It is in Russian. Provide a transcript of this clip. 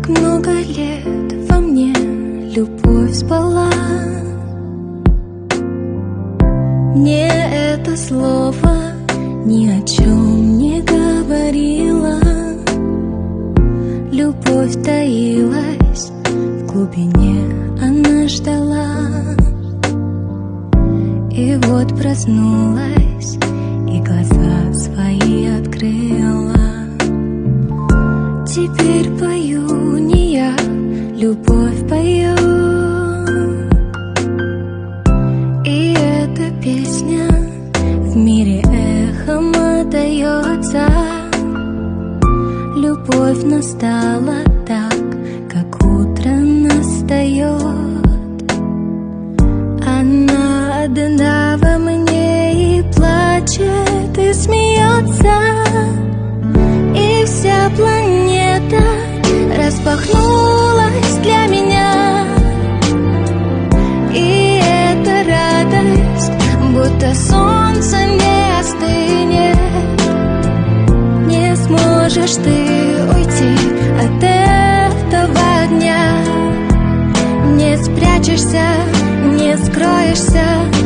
Так много лет во мне любовь спала. Мне это слово ни о чем не говорило. Любовь таилась в глубине, она ждала. И вот проснулась и глаза свои открыла. Теперь пою не я, любовь поет. И эта песня в мире эхом отдается. Любовь настала так, как утро настает. Она одна во мне и плачет, и смеется. И вся планета распахнулась для меня. И эта радость, будто солнце не остынет. Не сможешь ты уйти от этого дня. Не спрячешься, не скроешься.